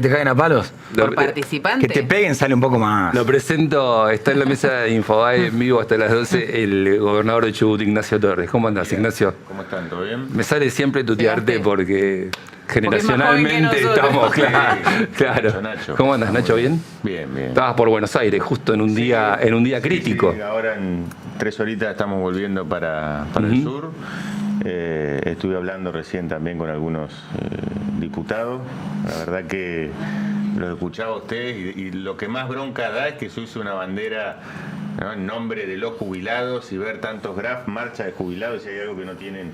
¿Te caen a palos? Por participante. Que te peguen sale un poco más. Lo presento, está en la mesa de Infobae en vivo hasta las 12, el gobernador de Chubut, Ignacio Torres. ¿Cómo andás, Ignacio? ¿Cómo están? ¿Todo bien? Me sale siempre tutearte Pegaste. porque Porque generacionalmente es más joven que estamos, nosotros. claro. Nacho. ¿Cómo andas, Nacho? ¿Bien? Bien, bien. Estabas por Buenos Aires, justo en un día crítico. Sí, ahora en 3 horitas estamos volviendo para el sur. Estuve hablando recién también con algunos diputados. La verdad que los escuchaba a ustedes y lo que más bronca da es que se use una bandera, ¿no?, en nombre de los jubilados y ver tantos marchas de jubilados. Si hay algo que no tienen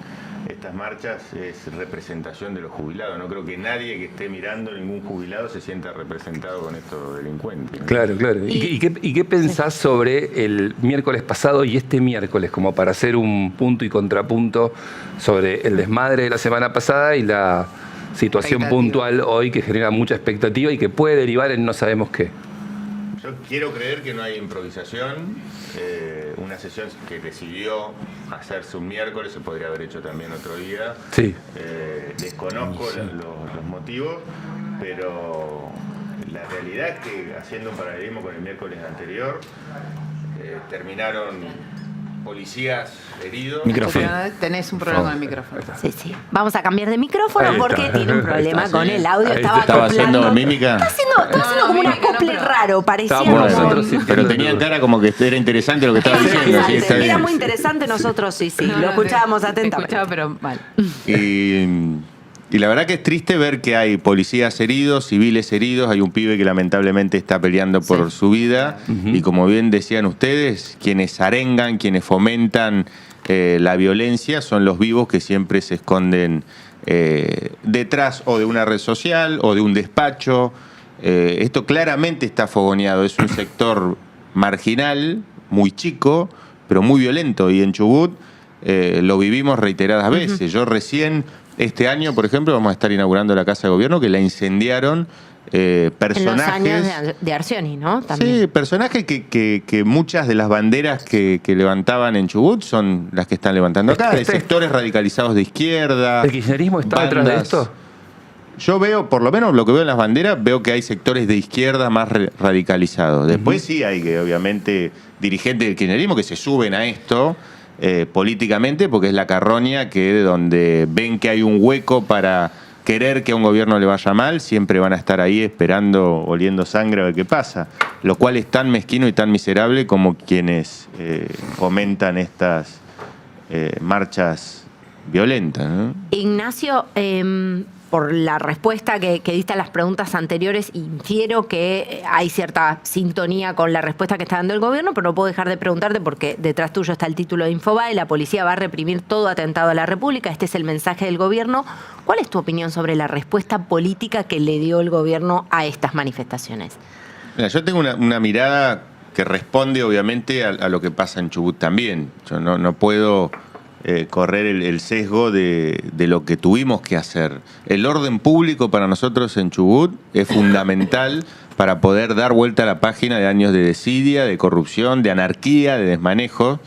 estas marchas es representación de los jubilados. No creo que nadie que esté mirando, ningún jubilado, se sienta representado con estos delincuentes, ¿no? Claro, claro. ¿Y qué pensás sobre el miércoles pasado y este miércoles, como para hacer un punto y contrapunto sobre el desmadre de la semana pasada y la situación puntual hoy que genera mucha expectativa y que puede derivar en no sabemos qué? Yo quiero creer que no hay improvisación. Una sesión que decidió hacerse un miércoles, se podría haber hecho también otro día. Sí. Desconozco los motivos, pero la realidad es que, haciendo un paralelismo con el miércoles anterior, terminaron policías heridos. Micrófono. Tenés un problema con el micrófono. Sí, sí. Vamos a cambiar de micrófono Ahí porque está. tiene un problema Ahí está, con sí. el audio. Ahí Estaba ¿Estaba acoplando. haciendo mímica? Estaba haciendo como un mímica, acople pero- raro, parecía Estábamos como... nosotros sí. Pero tenían cara como que era interesante lo que estaba diciendo. Sí, está Interesante. bien. Era muy interesante, nosotros sí, No, lo escuchábamos te atentamente. escuchaba, pero mal. Y la verdad que es triste ver que hay policías heridos, civiles heridos, hay un pibe que lamentablemente está peleando por su vida, y como bien decían ustedes, quienes arengan, quienes fomentan la violencia son los vivos que siempre se esconden detrás o de una red social o de un despacho. Esto claramente está fogoneado, es un sector marginal, muy chico, pero muy violento, y en Chubut lo vivimos reiteradas veces. Yo recién, este año, por ejemplo, vamos a estar inaugurando la Casa de Gobierno, que la incendiaron personajes. En los años de Arcioni, ¿no? También. Sí, personajes que muchas de las banderas que levantaban en Chubut son las que están levantando acá, de sectores radicalizados de izquierda. ¿El kirchnerismo está detrás de bandas. esto? Yo veo, por lo menos lo que veo en las banderas, veo que hay sectores de izquierda más radicalizados. Después sí hay que, obviamente, dirigentes del kirchnerismo que se suben a esto políticamente, porque es la carroña que de donde ven que hay un hueco para querer que a un gobierno le vaya mal, siempre van a estar ahí esperando, oliendo sangre a ver qué pasa. Lo cual es tan mezquino y tan miserable como quienes fomentan estas marchas violentas, ¿no? Ignacio, por la respuesta que diste a las preguntas anteriores, infiero que hay cierta sintonía con la respuesta que está dando el gobierno, pero no puedo dejar de preguntarte porque detrás tuyo está el título de Infobae: la policía va a reprimir todo atentado a la República. Este es el mensaje del gobierno. ¿Cuál es tu opinión sobre la respuesta política que le dio el gobierno a estas manifestaciones? Mira, yo tengo una mirada que responde obviamente a lo que pasa en Chubut también. Yo no puedo correr el sesgo de lo que tuvimos que hacer. El orden público para nosotros en Chubut es fundamental para poder dar vuelta a la página de años de desidia, de corrupción, de anarquía, de desmanejo.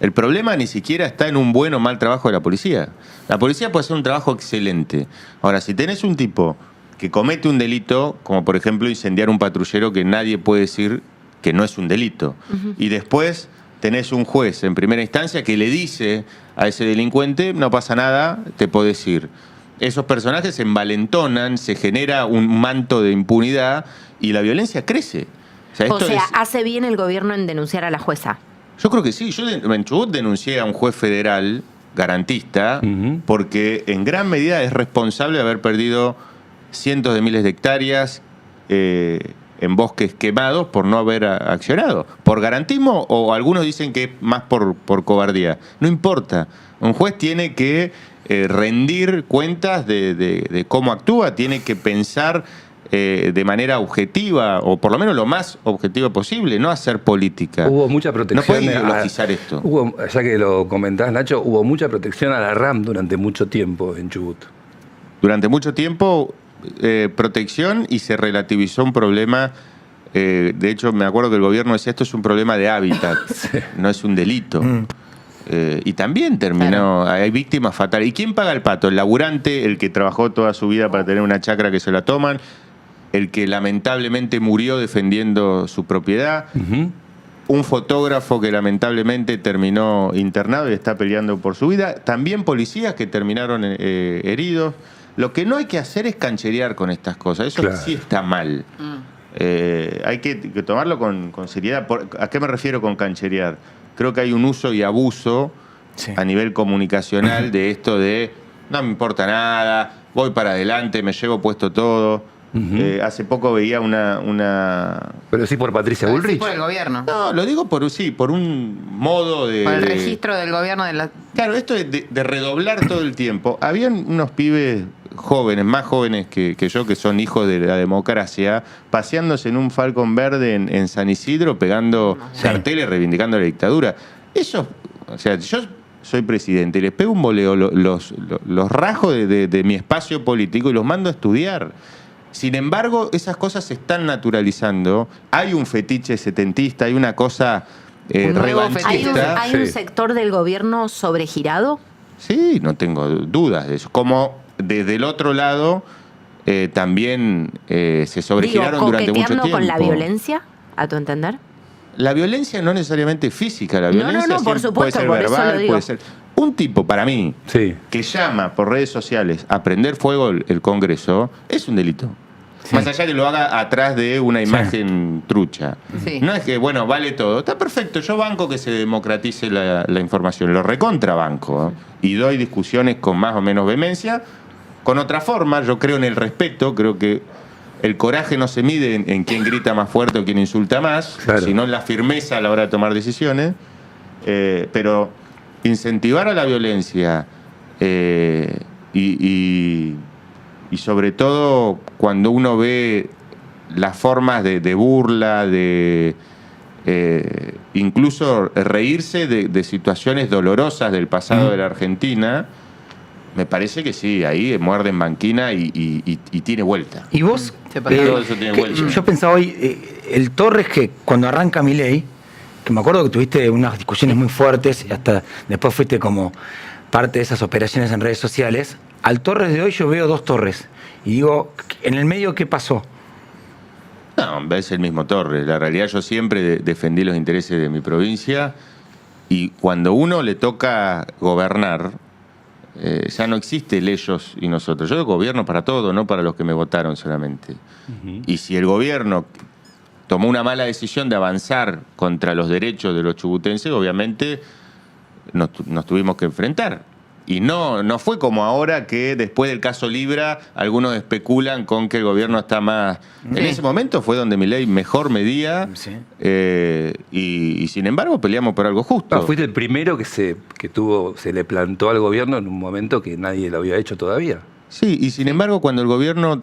El problema ni siquiera está en un buen o mal trabajo de la policía. La policía puede hacer un trabajo excelente. Ahora, si tenés un tipo que comete un delito, como por ejemplo incendiar un patrullero, que nadie puede decir que no es un delito, y después tenés un juez en primera instancia que le dice a ese delincuente, no pasa nada, te podés ir. Esos personajes se envalentonan, se genera un manto de impunidad y la violencia crece. ¿Hace bien el gobierno en denunciar a la jueza? Yo creo que sí. Yo en Chubut denuncié a un juez federal garantista porque en gran medida es responsable de haber perdido cientos de miles de hectáreas en bosques quemados por no haber accionado. ¿Por garantismo o algunos dicen que es más por cobardía? No importa. Un juez tiene que rendir cuentas de cómo actúa, tiene que pensar de manera objetiva, o por lo menos lo más objetiva posible, no hacer política. Hubo mucha protección. No puede ideologizar esto. Ya que lo comentás, Nacho, hubo mucha protección a la RAM durante mucho tiempo en Chubut. Durante mucho tiempo protección, y se relativizó un problema. De hecho, me acuerdo que el gobierno decía, esto es un problema de hábitat, no es un delito. Y también terminó, hay víctimas fatales. ¿Y quién paga el pato? El laburante, el que trabajó toda su vida para tener una chacra que se la toman. el que lamentablemente murió defendiendo su propiedad, un fotógrafo que lamentablemente terminó internado y está peleando por su vida, también policías que terminaron heridos. Lo que no hay que hacer es cancherear con estas cosas, eso Claro. sí está mal. Hay que tomarlo con seriedad. ¿A qué me refiero con cancherear? Creo que hay un uso y abuso a nivel comunicacional de esto de no me importa nada, voy para adelante, me llevo puesto todo. Hace poco veía una... Pero sí por Patricia Sí, Bullrich. por el gobierno. No, lo digo por un modo de... Por el registro del gobierno de la... Claro, esto de redoblar todo el tiempo. Habían unos pibes jóvenes, más jóvenes que yo, que son hijos de la democracia, paseándose en un Falcon verde en San Isidro, pegando carteles reivindicando la dictadura. Eso, o sea, yo soy presidente y les pego un boleo, los rajo de mi espacio político y los mando a estudiar. Sin embargo, esas cosas se están naturalizando. Hay un fetiche setentista, hay una cosa Un nuevo revanchista. ¿Hay un Sí. sector del gobierno sobregirado? Sí, no tengo dudas de eso. Como desde el otro lado también se sobregiraron Digo, durante mucho coqueteando tiempo. con la violencia, a tu entender. La violencia no necesariamente física, la violencia no, por siempre supuesto, puede ser por eso lo verbal, digo. puede ser... Un tipo, para mí, Sí. que llama por redes sociales a prender fuego el Congreso, es un delito. Más allá que lo haga atrás de una imagen trucha. Sí. No es que, bueno, vale todo. Está perfecto, yo banco que se democratice la información. Lo recontrabanco, ¿eh? Y doy discusiones con más o menos vehemencia. Con otra forma, yo creo en el respeto, creo que el coraje no se mide en quién grita más fuerte o quién insulta más, Claro. sino en la firmeza a la hora de tomar decisiones. Pero incentivar a la violencia y sobre todo cuando uno ve las formas de burla, de incluso reírse de situaciones dolorosas del pasado de la Argentina, me parece que sí, ahí muerde en banquina y tiene vuelta. Y vos, Se pasó. Todo eso tiene vuelta. yo pensaba hoy, el Torres que cuando arranca Milei, que me acuerdo que tuviste unas discusiones muy fuertes y hasta después fuiste como parte de esas operaciones en redes sociales, al Torres de hoy yo veo dos Torres. Y digo, en el medio, ¿qué pasó? No, es el mismo Torres. La realidad, yo siempre defendí los intereses de mi provincia y cuando uno le toca gobernar, ya no existe el ellos y nosotros. Yo gobierno para todo, no para los que me votaron solamente. Y si el gobierno tomó una mala decisión de avanzar contra los derechos de los chubutenses, obviamente nos tuvimos que enfrentar. Y no fue como ahora que después del caso Libra algunos especulan con que el gobierno está más... En ese momento fue donde Milei mejor medía y sin embargo peleamos por algo justo. No, fuiste el primero que se le plantó al gobierno en un momento que nadie lo había hecho todavía. Sí, y sin embargo cuando el gobierno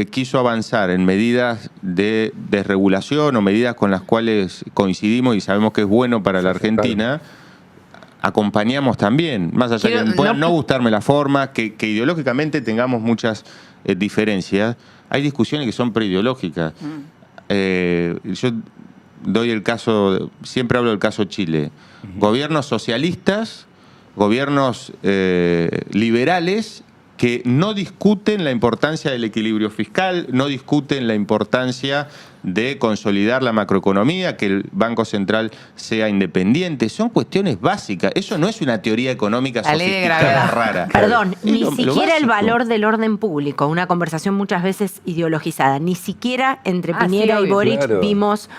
quiso avanzar en medidas de desregulación o medidas con las cuales coincidimos y sabemos que es bueno para la Argentina... acompañamos también, más allá Quiero- que pueda no- no gustarme la forma, que ideológicamente tengamos muchas diferencias, hay discusiones que son preideológicas. Yo doy el caso, siempre hablo del caso Chile. Gobiernos socialistas, gobiernos liberales que no discuten la importancia del equilibrio fiscal, no discuten la importancia de consolidar la macroeconomía, que el Banco Central sea independiente. Son cuestiones básicas. Eso no es una teoría económica La ley de sofisticada gravedad. rara. Perdón, Es ni lo siquiera el básico. valor del orden público, una conversación muchas veces ideologizada, ni siquiera entre Ah, Piñera sí, y obvio. Boric Claro. vimos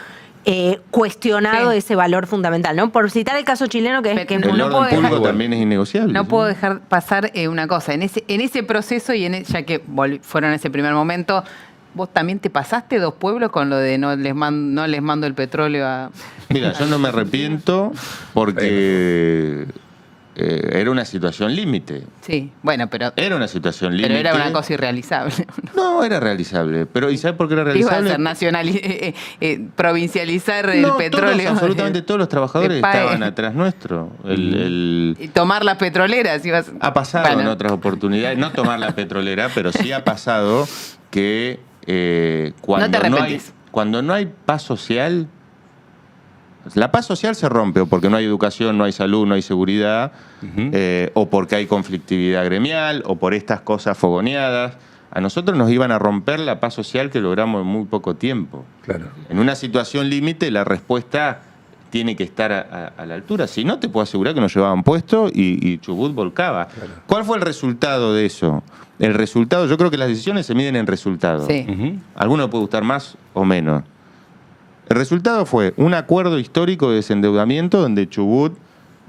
cuestionado Sí. ese valor fundamental, ¿no? Por citar el caso chileno, que es que El no orden puedo dejar- público también es innegociable. No ¿sí? puedo dejar pasar una cosa. En ese proceso y ya que fueron en ese primer momento, ¿vos también te pasaste dos pueblos con lo de no les mando el petróleo a... Mira, yo no me arrepiento porque era una situación límite. Sí, bueno, pero Era una situación límite. era una cosa irrealizable. No, era realizable. Pero ¿y sabes por qué era Iba a realizable? ser provincializar el No, petróleo. absolutamente todos los trabajadores de PAE. estaban atrás nuestro. Y tomar las petroleras. Ha pasado Bueno. en otras oportunidades, no tomar la petrolera, pero sí ha pasado que cuando, No te hay, arrepentís. cuando no hay paz social, la paz social se rompe o porque no hay educación, no hay salud, no hay seguridad, o porque hay conflictividad gremial, o por estas cosas fogoneadas. a nosotros nos iban a romper la paz social que logramos en muy poco tiempo. Claro. En una situación límite, la respuesta tiene que estar a la altura. Si no, te puedo asegurar que nos llevaban puesto y Chubut volcaba. Claro. ¿Cuál fue el resultado de eso? El resultado, yo creo que las decisiones se miden en resultados. Sí. Ujú. A alguno le puede gustar más o menos. El resultado fue un acuerdo histórico de desendeudamiento donde Chubut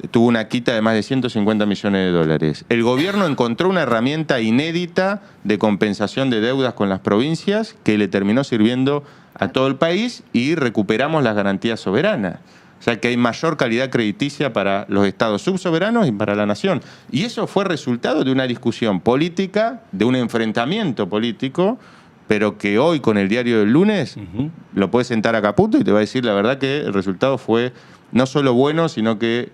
tuvo una quita de más de 150 millones de dólares. El gobierno encontró una herramienta inédita de compensación de deudas con las provincias que le terminó sirviendo a todo el país y recuperamos las garantías soberanas. O sea que hay mayor calidad crediticia para los estados subsoberanos y para la nación. Y eso fue resultado de una discusión política, de un enfrentamiento político, pero que hoy con el diario del lunes lo puedes sentar a Caputo y te va a decir la verdad que el resultado fue no solo bueno, sino que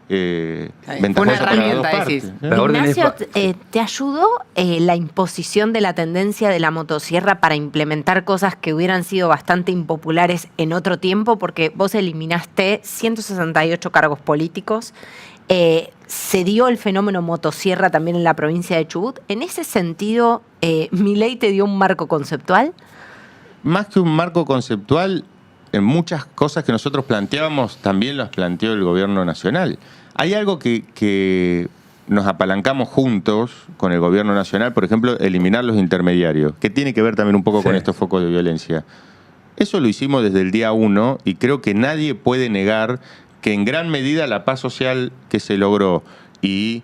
ventajoso una para las dos herramienta, partes. decís. La orden es Ignacio, ¿te ayudó la imposición de la tendencia de la motosierra para implementar cosas que hubieran sido bastante impopulares en otro tiempo? Porque vos eliminaste 168 cargos políticos. Se dio el fenómeno motosierra también en la provincia de Chubut. En ese sentido, ¿Milei te dio un marco conceptual? Más que un marco conceptual, en muchas cosas que nosotros planteábamos también las planteó el gobierno nacional. Hay algo que nos apalancamos juntos con el gobierno nacional, por ejemplo, eliminar los intermediarios, que tiene que ver también un poco con estos focos de violencia. Eso lo hicimos desde el día 1 y creo que nadie puede negar que en gran medida la paz social que se logró y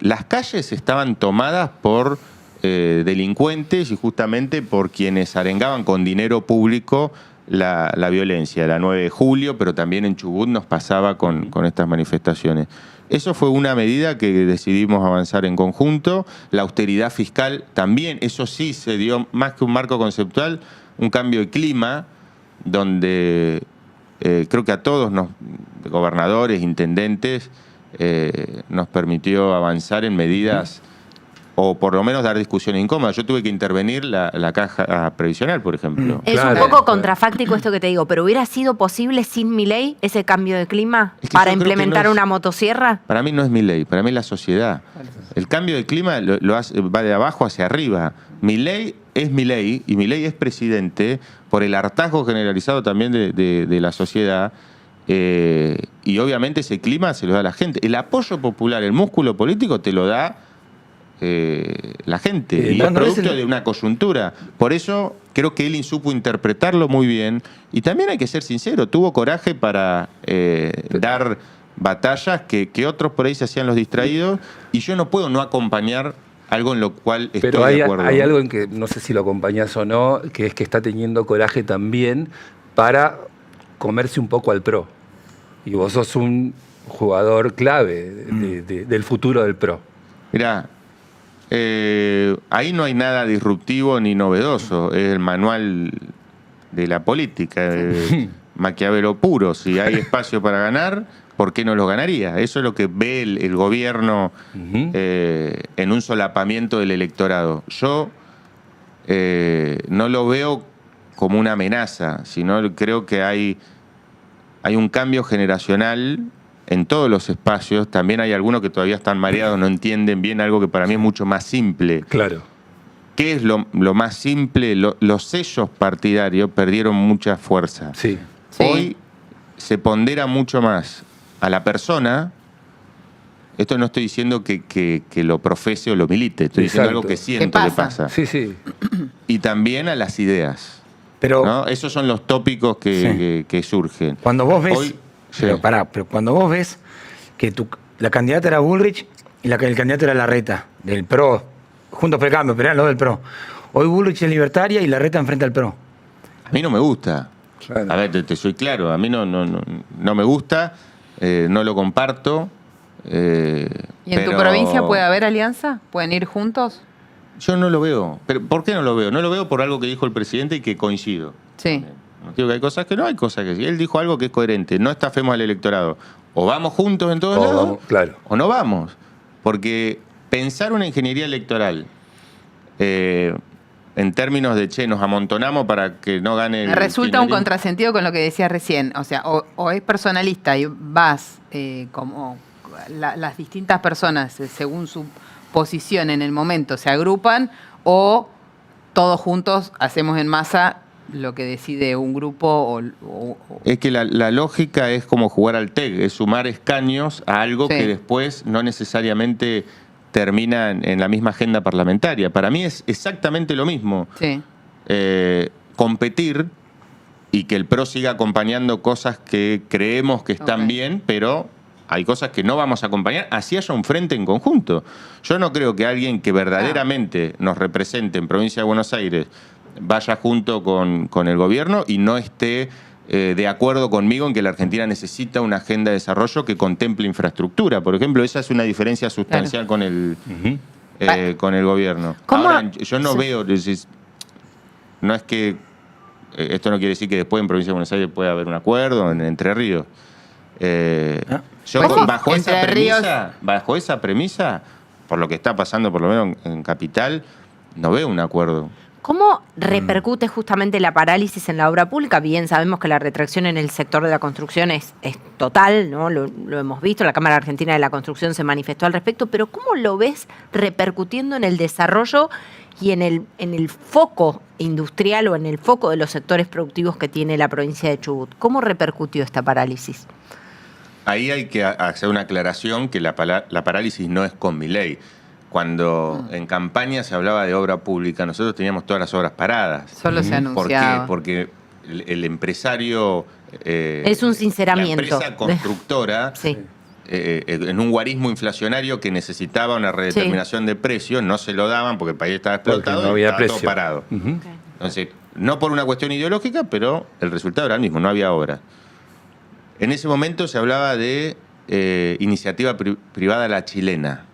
las calles estaban tomadas por delincuentes y justamente por quienes arengaban con dinero público la violencia, la 9 de julio, pero también en Chubut nos pasaba con estas manifestaciones. Eso fue una medida que decidimos avanzar en conjunto. La austeridad fiscal también, eso sí se dio más que un marco conceptual, un cambio de clima, donde creo que a todos, gobernadores, intendentes, nos permitió avanzar en medidas o por lo menos dar discusiones incómodas. Yo tuve que intervenir la caja previsional, por ejemplo. Es Claro. un poco contrafáctico esto que te digo, pero ¿hubiera sido posible sin Milei ese cambio de clima Es que para yo creo que implementar no es- una motosierra? Para mí no es Milei, para mí es la sociedad. El cambio de clima va de abajo hacia arriba. Milei es Milei y Milei es presidente por el hartazgo generalizado también de la sociedad. Y obviamente ese clima se lo da a la gente. El apoyo popular, el músculo político te lo da la gente. Y es ¿cuándo ves producto el- de una coyuntura. Por eso creo que él supo interpretarlo muy bien. Y también hay que ser sincero, tuvo coraje para dar batallas que otros por ahí se hacían los distraídos. Y yo no puedo no acompañar algo en lo cual estoy Pero de acuerdo. hay algo en que no sé si lo acompañás o no, que es que está teniendo coraje también para comerse un poco al PRO. Y vos sos un jugador clave del futuro del PRO. Mirá, ahí no hay nada disruptivo ni novedoso. Es el manual de la política. Maquiavelo puro. Si hay espacio para ganar, ¿por qué no lo ganaría? Eso es lo que ve el gobierno en un solapamiento del electorado. Yo no lo veo como una amenaza, sino creo que hay un cambio generacional en todos los espacios. También hay algunos que todavía están mareados, no entienden bien algo que para mí es mucho más simple. Claro. ¿Qué es lo más simple? Los sellos partidarios perdieron mucha fuerza. Sí. Sí. Hoy se pondera mucho más a la persona. Esto no estoy diciendo que lo profese o lo milite, estoy diciendo Exacto. algo que siento ¿Qué que pasa? pasa. Sí, sí. Y también a las ideas. Pero ¿no? Esos son los tópicos que surgen. cuando vos ves. Hoy- pero, sí. pero cuando vos ves que la candidata era Bullrich y el candidato era Larreta, del PRO, Juntos por el Cambio, pero eran los del PRO. Hoy Bullrich es libertaria y Larreta enfrenta al PRO. A mí no me gusta. Claro. A ver, te soy claro, a mí no me gusta, no lo comparto. ¿Y en tu pero provincia puede haber alianza? ¿Pueden ir juntos? Yo no lo veo. ¿Pero por qué no lo veo? No lo veo por algo que dijo el presidente y que coincido. Sí. No digo que hay cosas que no, hay cosas que sí. Él dijo algo que es coherente. No estafemos al electorado. O vamos juntos en todos O lados, vamos, claro. o no vamos. Porque pensar una ingeniería electoral en términos de, che, nos amontonamos para que no gane el Me resulta un kirchnerismo. contrasentido con lo que decías recién. O sea, o es personalista y vas como las distintas personas, según su posición en el momento, se agrupan, o todos juntos hacemos en masa lo que decide un grupo Es que la lógica es como jugar al TEG, es sumar escaños a algo Sí. que después no necesariamente termina en la misma agenda parlamentaria. Para mí es exactamente lo mismo. Sí. Competir y que el PRO siga acompañando cosas que creemos que están Ok. bien, pero hay cosas que no vamos a acompañar, así haya un frente en conjunto. Yo no creo que alguien que verdaderamente nos represente en Provincia de Buenos Aires vaya junto con el gobierno y no esté de acuerdo conmigo en que la Argentina necesita una agenda de desarrollo que contemple infraestructura. Por ejemplo, esa es una diferencia sustancial con el gobierno. ¿Cómo? Ahora, yo no Sí. veo, no es que esto no quiere decir que después en Provincia de Buenos Aires pueda haber un acuerdo en Entre Ríos. Yo Pues sí, bajo esa premisa, por lo que está pasando por lo menos en Capital, no veo un acuerdo. ¿Cómo repercute justamente la parálisis en la obra pública? Bien, sabemos que la retracción en el sector de la construcción es total, ¿no? Lo hemos visto, la Cámara Argentina de la Construcción se manifestó al respecto, pero ¿cómo lo ves repercutiendo en el desarrollo y en el foco industrial o en el foco de los sectores productivos que tiene la provincia de Chubut? ¿Cómo repercutió esta parálisis? Ahí hay que hacer una aclaración que la parálisis no es con Milei. Cuando en campaña se hablaba de obra pública, nosotros teníamos todas las obras paradas. Solo se ¿Por qué? anunciaba. Porque el empresario... Es un sinceramiento. La empresa constructora, Sí. en un guarismo inflacionario que necesitaba una redeterminación de precios, no se lo daban porque el país estaba explotado Porque no había y estaba todo precio. parado. Ujú. Entonces, no por una cuestión ideológica, pero el resultado era el mismo, no había obra. En ese momento se hablaba de iniciativa privada la chilena.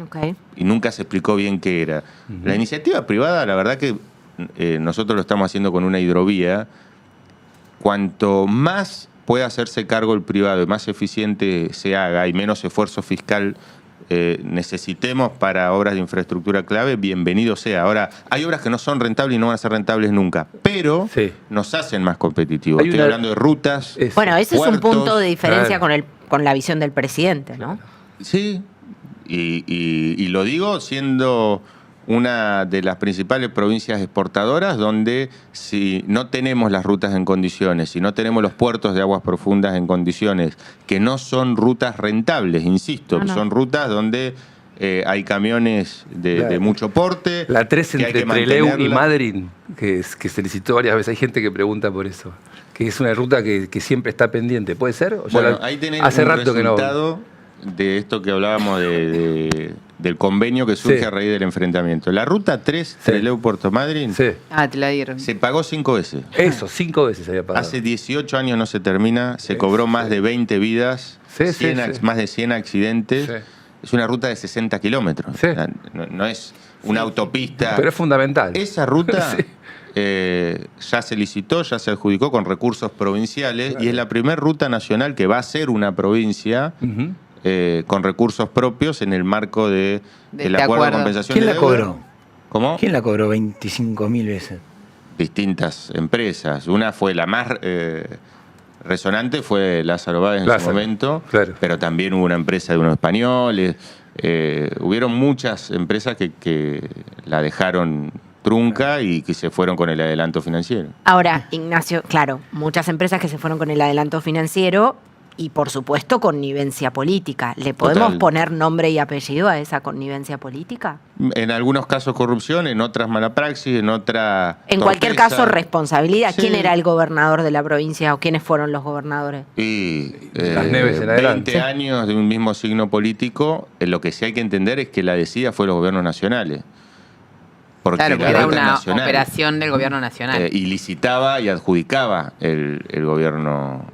Okay. Y nunca se explicó bien qué era. La iniciativa privada, la verdad que nosotros lo estamos haciendo con una hidrovía. Cuanto más pueda hacerse cargo el privado y más eficiente se haga y menos esfuerzo fiscal necesitemos para obras de infraestructura clave, bienvenido sea. Ahora, hay obras que no son rentables y no van a ser rentables nunca, pero Sí. nos hacen más competitivos. Hay Estoy una- hablando de rutas. Eso. Bueno, ese es un Puertos, punto de diferencia claro. con la visión del presidente, ¿no? Sí, y lo digo siendo una de las principales provincias exportadoras donde si no tenemos las rutas en condiciones, si no tenemos los puertos de aguas profundas en condiciones, que no son rutas rentables, insisto, No. son rutas donde hay camiones de Claro. mucho porte. La 3 que hay entre que Trelew y mantenerla. Madrid, que se licitó varias veces. Hay gente que pregunta por eso. Que es una ruta que siempre está pendiente. ¿Puede ser? ¿O ya Bueno, la- ahí tenés hace un rato que no. resultado de esto que hablábamos del convenio que surge Sí. a raíz del enfrentamiento. La ruta 3, Sí. Trelew-Puerto Madryn, Sí. Ah, te la dieron. se pagó 5 veces. Eso, 5 veces había pagado. Hace 18 años no se termina, se cobró más de 20 vidas, Sí, sí, 100 sí. más de 100 accidentes. Sí. Es una ruta de 60 kilómetros. Sí. O sea, no es una autopista. Pero es fundamental. Esa ruta Sí. ya se licitó, ya se adjudicó con recursos provinciales y es la primera ruta nacional que va a ser una provincia Ujú. con recursos propios en el marco del este acuerdo de acuerdo. compensación ¿Quién de la deuda. cobró? ¿Cómo? ¿Quién la cobró 25.000 veces? Distintas empresas. Una fue la más resonante, fue Lázaro Báez en su Lázaro, momento, claro. pero también hubo una empresa de unos españoles. Hubieron muchas empresas que la dejaron trunca y que se fueron con el adelanto financiero. Ahora, Ignacio, claro, muchas empresas que se fueron con el adelanto financiero y, por supuesto, connivencia política. ¿Le podemos Total. poner nombre y apellido a esa connivencia política? En algunos casos corrupción, en otras mala praxis, en otra En cualquier torpeza. caso, responsabilidad. Sí. ¿Quién era el gobernador de la provincia o quiénes fueron los gobernadores? Y Las Neves en 20 adelante. años de un mismo signo político, lo que sí hay que entender es que la decida fue los gobiernos nacionales. Porque Claro, la porque era ruta es una nacional. operación del gobierno nacional. Y licitaba y adjudicaba el gobierno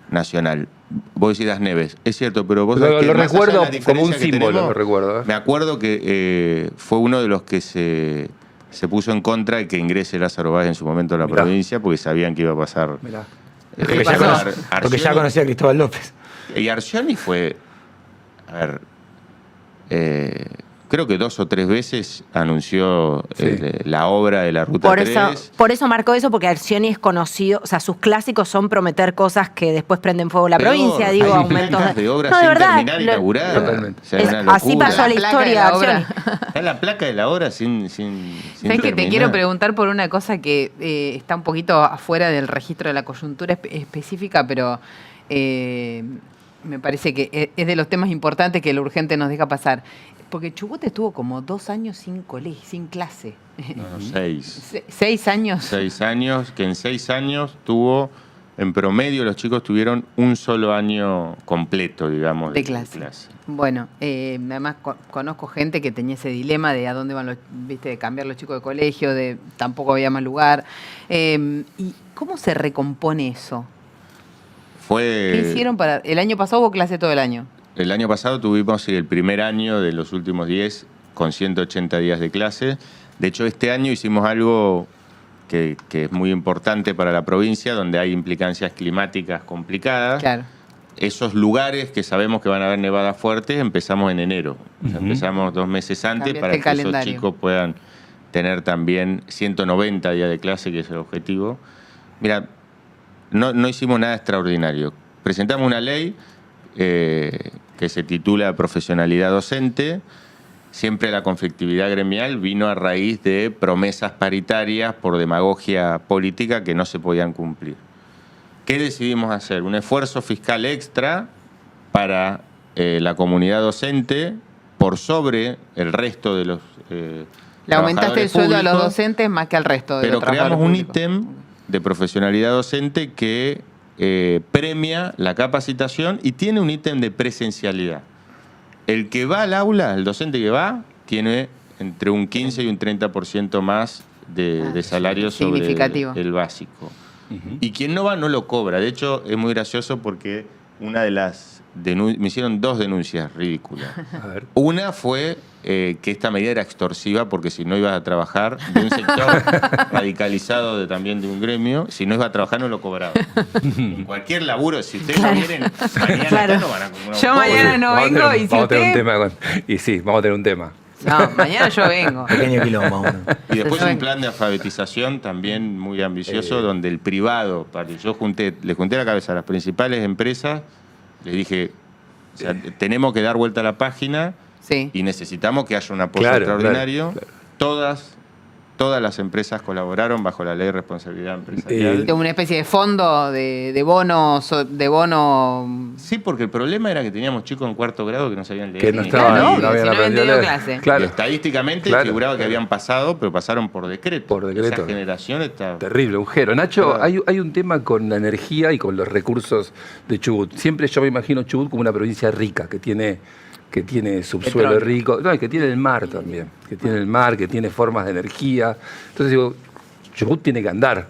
nacional. Vos decís Das Neves, es cierto, pero vos Lo- sabés que lo más allá de recuerdo la como diferencia un que símbolo, tenemos, lo recuerdo, ¿eh? Me acuerdo que fue uno de los que se puso en contra de que ingrese Lázaro Báez en su momento a la Mirá. provincia porque sabían que iba a pasar. Mirá. Porque pasó? porque ya conocía a Cristóbal López. Y Arcioni fue, a ver, creo que 2 o 3 veces anunció Sí. la obra de la Ruta 3. Por eso marcó eso, porque Arcioni es conocido, o sea, sus clásicos son prometer cosas que después prenden fuego la Peor, provincia, digo, hay aumentos placas de obras No, de sin verdad, terminar inauguradas. Totalmente. O sea, es una así locura. pasó la La placa historia de de la obra. Arcioni. Está la placa de la obra sin ¿Sabes que te terminar. quiero preguntar por una cosa que está un poquito afuera del registro de la coyuntura específica, pero me parece que es de los temas importantes que lo urgente nos deja pasar? Porque Chubut estuvo como 2 años sin colegio, sin clase. No, 6. 6 años. 6 años, que en 6 años tuvo, en promedio los chicos tuvieron un solo año completo, digamos, De clase. Bueno, además conozco gente que tenía ese dilema de a dónde van los, viste, de cambiar los chicos de colegio, de tampoco había más lugar. ¿Y cómo se recompone eso? ¿Qué hicieron para...? El año pasado hubo clase todo el año. El año pasado tuvimos el primer año de los últimos 10 con 180 días de clase. De hecho, este año hicimos algo que es muy importante para la provincia, donde hay implicancias climáticas complicadas. Claro. Esos lugares que sabemos que van a haber nevadas fuertes, empezamos en enero. O sea, empezamos 2 meses antes Cambiaste para el que calendario. esos chicos puedan tener también 190 días de clase, que es el objetivo. Mira, no hicimos nada extraordinario. Presentamos una ley que se titula Profesionalidad Docente. Siempre la conflictividad gremial vino a raíz de promesas paritarias por demagogia política que no se podían cumplir. ¿Qué decidimos hacer? Un esfuerzo fiscal extra para la comunidad docente por sobre el resto de los Le aumentaste el trabajadores sueldo a los públicos, docentes más que al resto de pero los trabajadores creamos un públicos. ítem de profesionalidad docente que premia la capacitación y tiene un ítem de presencialidad. El que va al aula, el docente que va, tiene entre un 15 y un 30% más de salario sobre significativo. el básico. Y quien no va no lo cobra. De hecho, es muy gracioso porque una de las me hicieron 2 denuncias ridículas. A ver. Una fue que esta medida era extorsiva porque si no ibas a trabajar de un sector radicalizado también de un gremio, si no ibas a trabajar no lo cobraba. En cualquier laburo, si ustedes no vienen, mañana Claro. acá no van a cobrar. Yo mañana no Vamos a vengo tener- y si vamos a tener un usted... tema y sí, vamos a tener un tema. No, mañana yo vengo. Pequeño quilombo. Bueno. Y después Saben. un plan de alfabetización también muy ambicioso, donde el privado, yo le junté la cabeza a las principales empresas, les dije, o sea, tenemos que dar vuelta a la página Sí. y necesitamos que haya un apoyo Claro, extraordinario. claro. Todas las empresas colaboraron bajo la ley de responsabilidad empresarial. De una especie de fondo, de bonos, de bono... Sí, porque el problema era que teníamos chicos en 4º grado que no sabían leer. Que no ni estaban, Claro, escribir. obvio, no si habían no habían aprendido a tenido leer. clase. Claro. Y estadísticamente Claro, figuraba que claro. habían pasado, pero pasaron por decreto. Por decreto. Esa generación está... Terrible, agujero. Nacho, Claro. hay un tema con la energía y con los recursos de Chubut. Siempre yo me imagino Chubut como una provincia rica, que tiene subsuelo Petróleo. rico, no, y que tiene el mar también, que tiene el mar, que tiene formas de energía. Entonces digo, Chubut tiene que andar,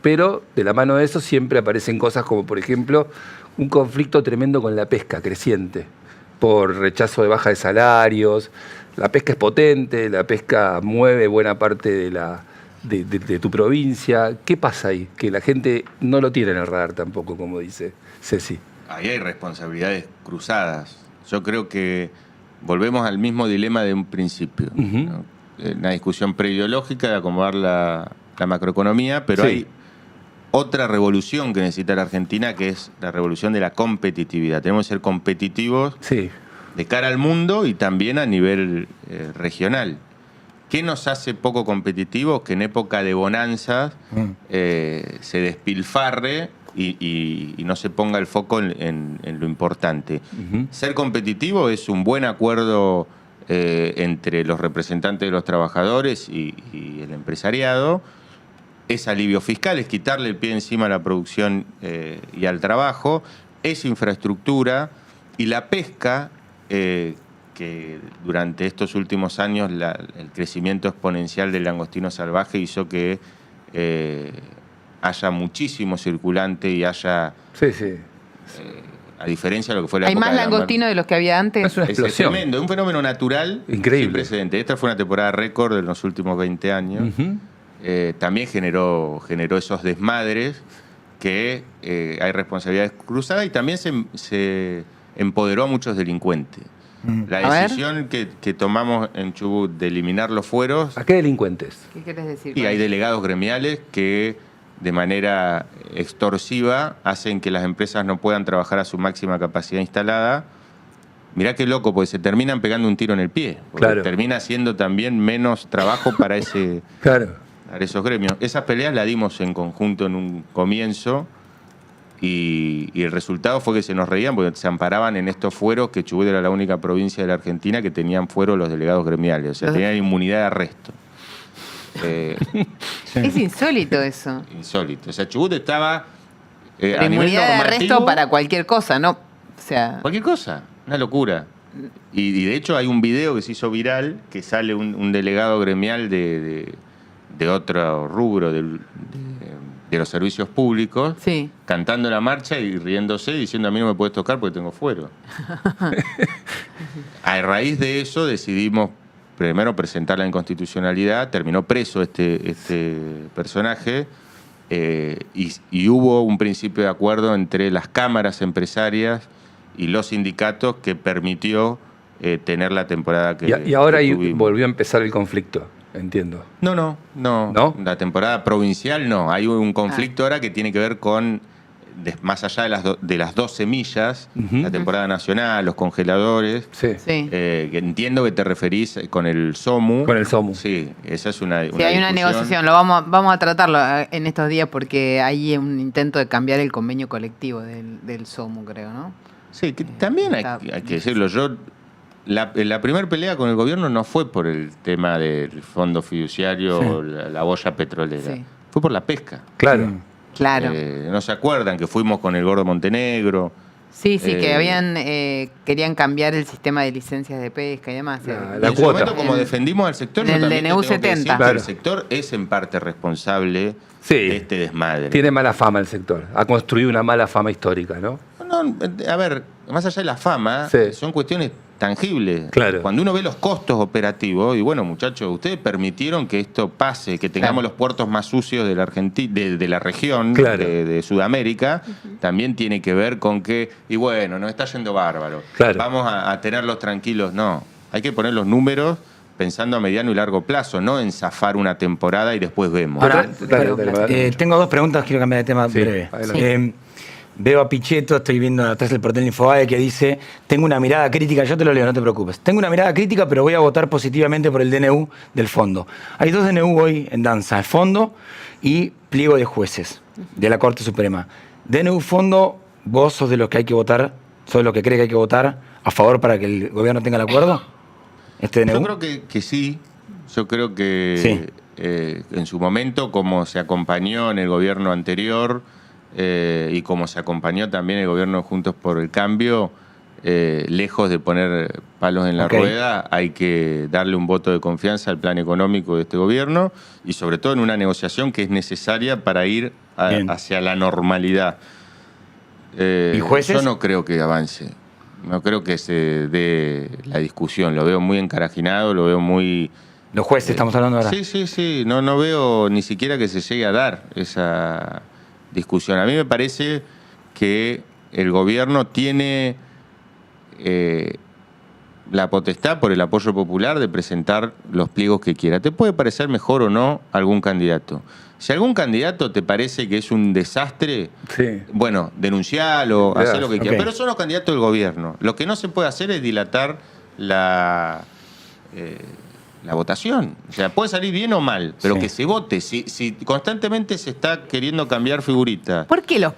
pero de la mano de eso siempre aparecen cosas como, por ejemplo, un conflicto tremendo con la pesca creciente, por rechazo de baja de salarios. La pesca es potente, la pesca mueve buena parte de tu provincia. ¿Qué pasa ahí? Que la gente no lo tiene en el radar tampoco, como dice Ceci. Ahí hay responsabilidades cruzadas. Yo creo que volvemos al mismo dilema de un principio. Ujú. ¿No? Una discusión preideológica de acomodar la macroeconomía, pero Sí. hay otra revolución que necesita la Argentina, que es la revolución de la competitividad. Tenemos que ser competitivos Sí, de cara al mundo y también a nivel regional. ¿Qué nos hace poco competitivos? Que en época de bonanzas se despilfarre y no se ponga el foco en lo importante. Ujú. Ser competitivo es un buen acuerdo entre los representantes de los trabajadores y el empresariado. Es alivio fiscal, es quitarle el pie encima a la producción y al trabajo. Es infraestructura y la pesca, que durante estos últimos años el crecimiento exponencial del langostino salvaje hizo que haya muchísimo circulante y haya, sí, sí. a diferencia de lo que fue la ¿Hay época más de la mar- langostinos de los que había antes? Es una Es explosión. tremendo, es un fenómeno natural Increíble. sin precedente. Esta fue una temporada récord de los últimos 20 años. Ujú. También generó esos desmadres que hay responsabilidades cruzadas y también se empoderó a muchos delincuentes. La A ver. decisión que tomamos en Chubut de eliminar los fueros, ¿A qué delincuentes? ¿Qué querés decir? y con hay eso? delegados gremiales que de manera extorsiva hacen que las empresas no puedan trabajar a su máxima capacidad instalada. Mirá qué loco, porque se terminan pegando un tiro en el pie. Porque Claro. termina siendo también menos trabajo para Claro. esos gremios. Esas peleas las dimos en conjunto en un comienzo y el resultado fue que se nos reían porque se amparaban en estos fueros, que Chubut era la única provincia de la Argentina que tenían fueros los delegados gremiales. O sea, tenían inmunidad de arresto. Es insólito eso. Insólito. O sea, Chubut estaba Pero a nivel inmunidad de arresto normativo, para cualquier cosa, ¿no? O sea, cualquier cosa, una locura. Y de hecho hay un video que se hizo viral que sale un delegado gremial de otro rubro de los servicios públicos sí. cantando la marcha y riéndose y diciendo a mí no me puedes tocar porque tengo fuero. A raíz de eso decidimos primero presentar la inconstitucionalidad, terminó preso este personaje y hubo un principio de acuerdo entre las cámaras empresarias y los sindicatos que permitió tener la temporada que Y ahora que ahí tuvimos. volvió a empezar el conflicto, entiendo. No. ¿No? La temporada provincial no. Hay un conflicto ahora que tiene que ver con, más allá de las 12 millas, Ujú. la temporada nacional, los congeladores. Sí. Sí. Que entiendo que te referís con el SOMU. Con el SOMU. Sí, esa es una Sí, hay una discusión. negociación, vamos a tratarlo en estos días porque hay un intento de cambiar el convenio colectivo del SOMU, creo, ¿no? Sí, que también hay que decirlo. Yo la primera pelea con el gobierno no fue por el tema del fondo fiduciario Sí. o la boya petrolera. Sí. Fue por la pesca. Claro. Claro. ¿No se acuerdan que fuimos con el Gordo Montenegro? Sí, que eh, querían cambiar el sistema de licencias de pesca y demás. La Y en su cuota. momento, como defendimos al sector, yo del también te DNU tengo que decir 70. que Claro. el sector es en parte responsable Sí. de este desmadre. Tiene mala fama el sector. Ha construido una mala fama histórica, ¿no? No, a ver, más allá de la fama, Sí. son cuestiones tangibles. Claro. Cuando uno ve los costos operativos, y bueno, muchachos, ustedes permitieron que esto pase, que tengamos Claro. los puertos más sucios de la de la región, Claro. de Sudamérica, también tiene que ver con que, y bueno, nos está yendo bárbaro. Claro. Vamos a tenerlos tranquilos. No, hay que poner los números pensando a mediano y largo plazo, no en zafar una temporada y después vemos. Ahora, Dale. tengo dos preguntas, quiero cambiar de tema Sí, breve. adelante. Veo a Pichetto, estoy viendo atrás del portal de Infobae que dice, tengo una mirada crítica, yo te lo leo, no te preocupes. Tengo una mirada crítica, pero voy a votar positivamente por el DNU del fondo. Hay dos DNU hoy en danza, el fondo y pliego de jueces de la Corte Suprema. DNU fondo, vos sos de los que hay que votar, sos de los que cree que hay que votar a favor para que el gobierno tenga el acuerdo. Este DNU. Yo creo que sí. Yo creo que Sí. En su momento, como se acompañó en el gobierno anterior y como se acompañó también el gobierno Juntos por el Cambio, lejos de poner palos en la Ok. rueda, hay que darle un voto de confianza al plan económico de este gobierno y sobre todo en una negociación que es necesaria para ir Bien. hacia la normalidad. ¿Y jueces? Yo no creo que avance. No creo que se dé la discusión. Lo veo muy encarajinado, lo veo muy... Los jueces, estamos hablando ahora. Sí. No veo ni siquiera que se llegue a dar esa discusión. A mí me parece que el gobierno tiene la potestad, por el apoyo popular, de presentar los pliegos que quiera. Te puede parecer mejor o no algún candidato. Si algún candidato te parece que es un desastre, Sí. bueno, denuncialo, Verás, haz lo que quieras. ok. Pero son los candidatos del gobierno. Lo que no se puede hacer es dilatar la votación. O sea, puede salir bien o mal, pero Sí. que se vote. Si constantemente se está queriendo cambiar figuritas. ¿Por qué los...?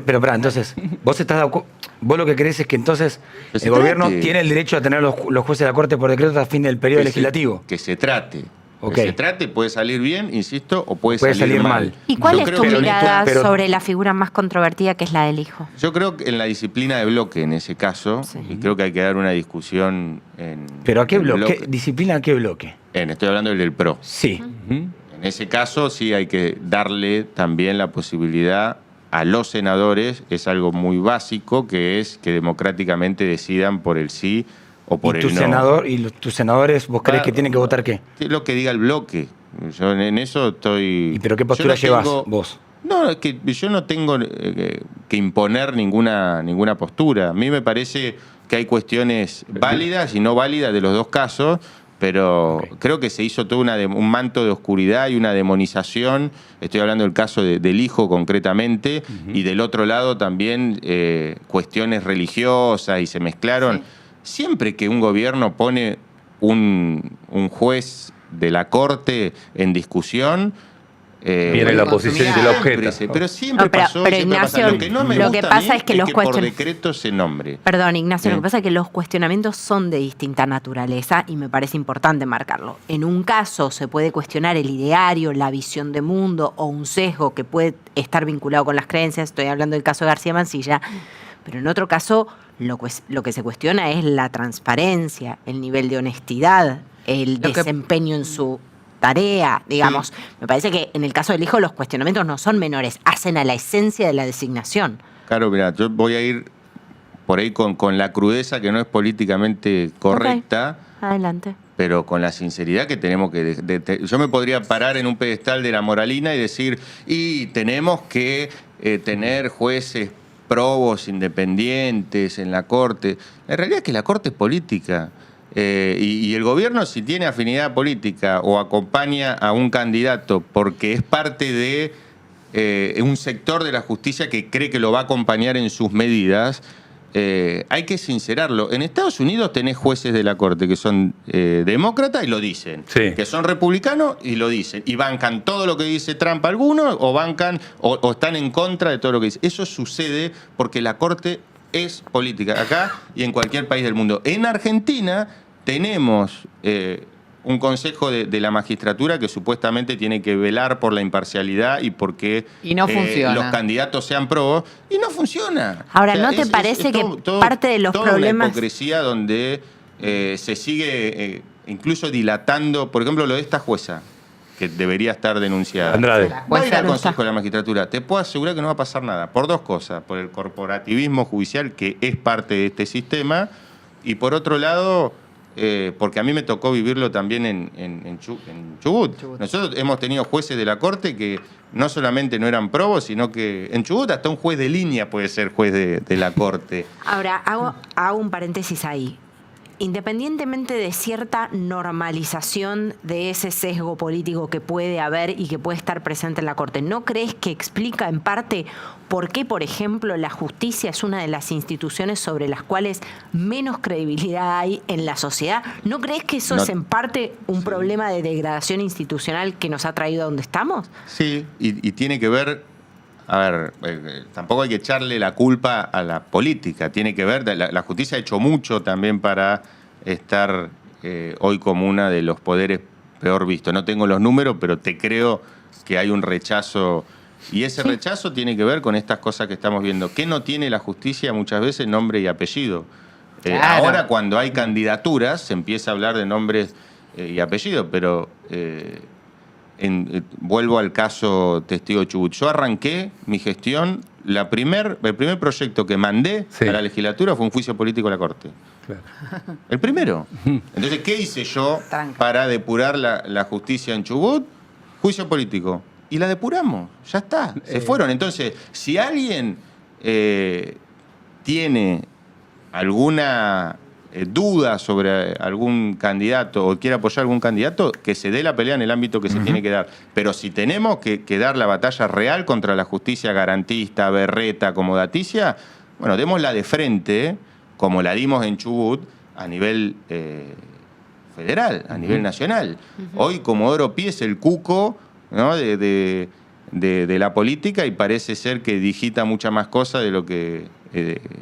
Pero pará, entonces, vos estás de vos lo que crees es que entonces Que se el gobierno trate. tiene el derecho a tener los jueces de la Corte por decreto hasta fin del periodo legislativo. Que se trate. Ok. Que se trate, puede salir bien, insisto, o puede, Puede salir mal. mal. ¿Y cuál Yo es creo tu que- mirada pero- sobre la figura más controvertida que es la del hijo? Yo creo que en la disciplina de bloque, en ese caso, Sí. y creo que hay que dar una discusión en... ¿Pero a qué en bloque? ¿Disciplina a qué bloque? Estoy hablando del PRO. Sí. Ujú. En ese caso sí hay que darle también la posibilidad a los senadores, es algo muy básico, que es que democráticamente decidan por el sí o por ¿Y tu el no. senador y tus senadores vos crees que tienen que votar qué? ¿Qué es lo que diga el bloque? Yo en eso estoy... ¿Y pero qué yo postura no llevas tengo- vos? No, es que yo no tengo que imponer ninguna postura. A mí me parece que hay cuestiones válidas y no válidas de los dos casos, pero creo que se hizo todo un manto de oscuridad y una demonización. Estoy hablando del caso del hijo concretamente, y del otro lado también cuestiones religiosas, y se mezclaron. Sí. Siempre que un gobierno pone un juez de la Corte en discusión, Viene la oposición y te lo objeta. pero siempre No, pero pasó, Ignacio, siempre pasa. Lo que no me lo gusta que a pasa mí es que los por cuestion- decreto se nombre. Perdón, Ignacio, lo Sí. que pasa es que los cuestionamientos son de distinta naturaleza y me parece importante marcarlo. En un caso se puede cuestionar el ideario, la visión de mundo o un sesgo que puede estar vinculado con las creencias. Estoy hablando del caso de García Mansilla. Pero en otro caso, lo que se cuestiona es la transparencia, el nivel de honestidad, el Lo que- desempeño en su tarea, digamos. Me parece que en el caso del hijo los cuestionamientos no son menores, hacen a la esencia de la designación. Claro, mira, yo voy a ir por ahí con la crudeza que no es políticamente correcta, Adelante. pero con la sinceridad que tenemos que... yo me podría parar en un pedestal de la moralina y decir, y tenemos que tener jueces probos, independientes en la Corte. La realidad es que la Corte es política. Y el gobierno, si tiene afinidad política o acompaña a un candidato porque es parte de un sector de la justicia que cree que lo va a acompañar en sus medidas, hay que sincerarlo. En Estados Unidos tenés jueces de la Corte que son demócratas y lo dicen, Sí. que son republicanos y lo dicen, y bancan todo lo que dice Trump algunos, o bancan o están en contra de todo lo que dice. Eso sucede porque la Corte es política, acá y en cualquier país del mundo. En Argentina tenemos un consejo de la magistratura que supuestamente tiene que velar por la imparcialidad y porque Y no funciona. los candidatos sean probos, y no funciona. Ahora, ¿no te parece que parte de los toda problemas- una hipocresía donde se sigue incluso dilatando, por ejemplo, lo de esta jueza, que debería estar denunciada. Andrade. La Va a ir jueza al no Consejo está. de la Magistratura. Te puedo asegurar que no va a pasar nada. Por dos cosas. Por el corporativismo judicial, que es parte de este sistema, y por otro lado, porque a mí me tocó vivirlo también en Chubut. Nosotros hemos tenido jueces de la Corte que no solamente no eran probos, sino que en Chubut hasta un juez de línea puede ser juez de la Corte. Ahora, hago un paréntesis ahí. Independientemente de cierta normalización de ese sesgo político que puede haber y que puede estar presente en la Corte, ¿no crees que explica en parte por qué, por ejemplo, la justicia es una de las instituciones sobre las cuales menos credibilidad hay en la sociedad? ¿No crees que eso No. es en parte un problema de degradación institucional que nos ha traído a donde estamos? Sí, y tiene que ver, a ver, tampoco hay que echarle la culpa a la política, tiene que ver, la justicia ha hecho mucho también para estar hoy como una de los poderes peor vistos. No tengo los números, pero te creo que hay un rechazo, y ese rechazo tiene que ver con estas cosas que estamos viendo. ¿Qué no tiene la justicia muchas veces? Nombre y apellido. Claro. Ahora, cuando hay candidaturas, se empieza a hablar de nombres y apellidos, pero... vuelvo al caso Testigo de Chubut. Yo arranqué mi gestión, el primer proyecto que mandé Sí. a la legislatura fue un juicio político a la Corte. Claro. El primero. Entonces, ¿qué hice yo Tranca. para depurar la justicia en Chubut? Juicio político. Y la depuramos, ya está, se fueron. Entonces, si alguien tiene alguna duda sobre algún candidato o quiere apoyar a algún candidato, que se dé la pelea en el ámbito que se tiene que dar. Pero si tenemos que dar la batalla real contra la justicia garantista, berreta, acomodaticia, bueno, démosla de frente, como la dimos en Chubut, a nivel federal, a nivel nacional. Hoy Comodoro Pi es el cuco, ¿no?, de la política, y parece ser que digita muchas más cosas de lo que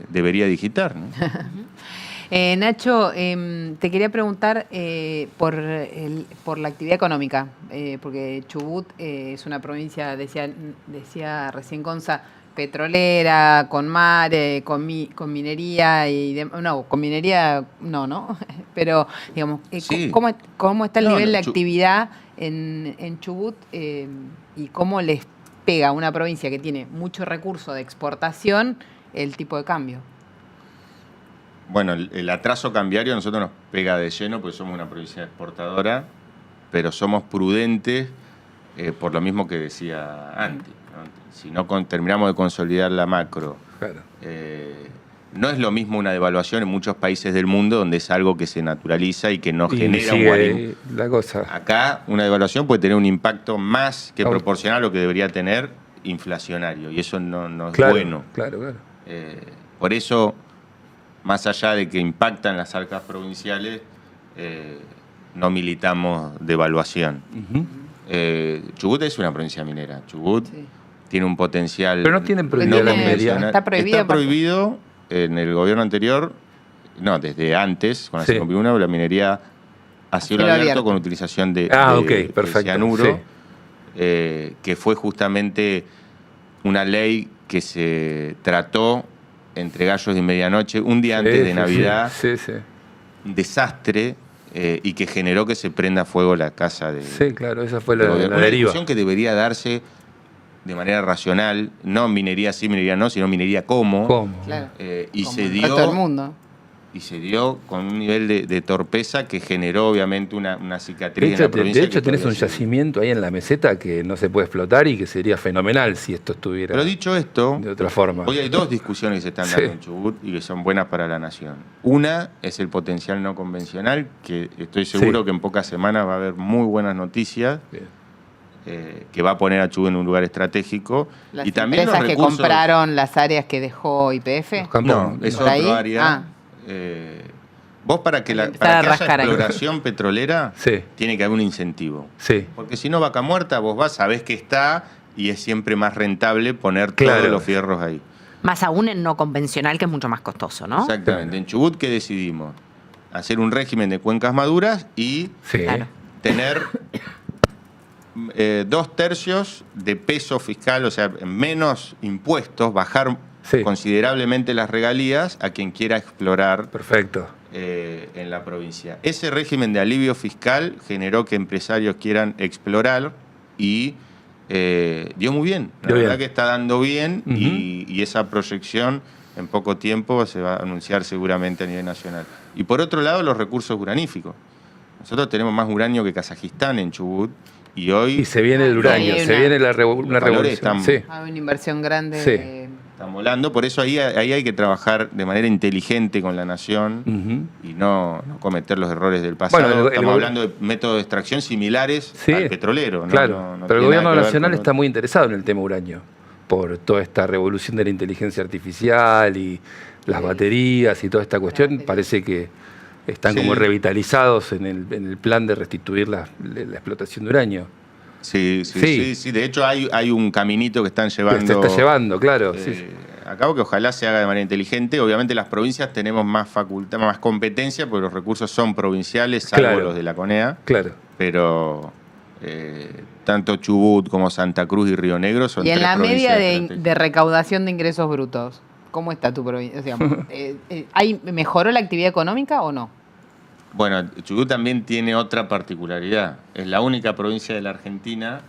debería digitar, ¿no? Nacho, te quería preguntar por la actividad económica, porque Chubut es una provincia, decía recién Gonza, petrolera, con mar, con minería con minería no, pero digamos, Sí. ¿cómo está el No, nivel no, de actividad en Chubut y cómo les pega a una provincia que tiene mucho recurso de exportación el tipo de cambio? Bueno, el atraso cambiario a nosotros nos pega de lleno porque somos una provincia exportadora, pero somos prudentes por lo mismo que decía antes, ¿no? si no terminamos de consolidar la macro, Claro. no es lo mismo una devaluación en muchos países del mundo donde es algo que se naturaliza y que no Y genera un sigue guarín. la cosa. Acá una devaluación puede tener un impacto más que Claro. proporcional a lo que debería tener inflacionario, y eso no es Claro, bueno. claro, claro. Por eso, más allá de que impactan las arcas provinciales, no militamos devaluación. Ujú. Chubut es una provincia minera. Chubut Sí. tiene un potencial. Pero no tienen prohibida Pero la tiene- minería. Está prohibido, Está prohibido en el gobierno anterior, no, desde antes, con la Sí. 5.1, la minería a cielo abierto con utilización de Ok, perfecto. cianuro, Sí. que fue justamente una ley que se trató entre gallos de medianoche, un día antes Sí, de sí, Navidad, Sí, sí. un desastre, y que generó que se prenda fuego la casa de, Sí, claro, esa fue de la gobierno. Una deriva. discusión que debería darse de manera racional, no minería sí, minería no, sino minería cómo. ¿Cómo? Claro. Y Como se el resto del dio mundo. y se dio con un nivel de torpeza que generó obviamente una De cicatriz en hecho, la provincia. de hecho que tenés un todavía sigue. yacimiento ahí en la meseta que no se puede explotar y que sería fenomenal si esto estuviera Pero dicho esto, de otra forma. hoy hay dos discusiones que se están Sí. dando en Chubut y que son buenas para la nación. Una es el potencial no convencional, que estoy seguro Sí. que en pocas semanas va a haber muy buenas noticias, Bien. que va a poner a Chubut en un lugar estratégico. Las y también empresas los que recursos. compraron las áreas que dejó YPF. Los campos, No, es ¿Por otro ahí? área. Ah. Vos para que, Hay que para empezar que a haya rascar ahí. exploración petrolera, Sí. tiene que haber un incentivo. Sí. Porque si no, Vaca Muerta, vos vas, sabés que está y es siempre más rentable poner Claro. todos los fierros ahí. Más aún en no convencional, que es mucho más costoso, ¿no? Exactamente. En Chubut, ¿qué decidimos? Hacer un régimen de cuencas maduras y Sí. Claro. tener 2/3 de peso fiscal, o sea, menos impuestos, bajar Sí. considerablemente las regalías a quien quiera explorar Perfecto. en la provincia. Ese régimen de alivio fiscal generó que empresarios quieran explorar y dio muy bien. La Dio verdad bien. que está dando bien, Ujú. y esa proyección en poco tiempo se va a anunciar seguramente a nivel nacional. Y por otro lado, los recursos uraníficos. Nosotros tenemos más uranio que Kazajistán en Chubut y hoy Y se viene el Sí, uranio, hay se una- viene una valores revolución. están- Sí. Hay una inversión grande. Sí. están volando. Por eso ahí hay que trabajar de manera inteligente con la nación. Ujú. Y no cometer los errores del pasado. Bueno, el Estamos go- hablando de métodos de extracción similares Sí, al petrolero. ¿no? Claro, No pero el tiene gobierno nada que ver nacional con está muy interesado en el tema uranio, por toda esta revolución de la inteligencia artificial y las baterías y toda esta cuestión. baterías. Parece que están Sí. como revitalizados en el plan de restituir la explotación de uranio. Sí. De hecho, hay un caminito que están Se llevando está llevando, claro. Sí. a cabo, que ojalá se haga de manera inteligente. Obviamente las provincias tenemos más facultad, más competencia, porque los recursos son provinciales, salvo Claro. los de la CONEA. Claro. Pero tanto Chubut como Santa Cruz y Río Negro son Y en tres la media provincias de estratégicas. recaudación de ingresos brutos, ¿cómo está tu provincia? O sea, ¿mejoró la actividad económica o no? Bueno, Chubut también tiene otra particularidad. Es la única provincia de la Argentina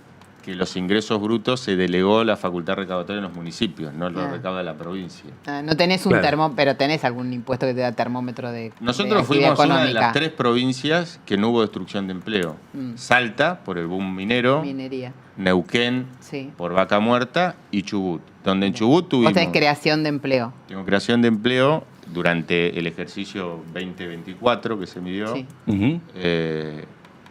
que los ingresos brutos se delegó la facultad recaudatoria en los municipios, no lo Ah. recauda la provincia. No tenés un Claro. pero tenés algún impuesto que te da termómetro de Nosotros de fuimos actividad una de las económica. 3 provincias que no hubo destrucción de empleo. Mm. Salta, por el boom minero, Minería. Neuquén, Sí. por Vaca Muerta, y Chubut. Donde en Chubut Vos tuvimos tenés creación de empleo. tengo creación de empleo durante el ejercicio 2024 que se midió. Sí. Ujú.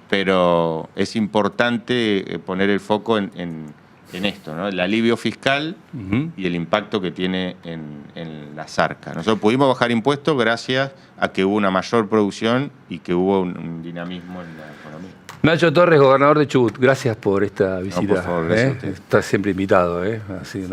Pero es importante poner el foco en esto, ¿no? El alivio fiscal Ujú. y el impacto que tiene en las arcas. Nosotros pudimos bajar impuestos gracias a que hubo una mayor producción y que hubo un dinamismo en la economía. Nacho Torres, gobernador de Chubut, gracias por esta visita. por favor, gracias a usted. Estás siempre invitado. Así, Sí. nos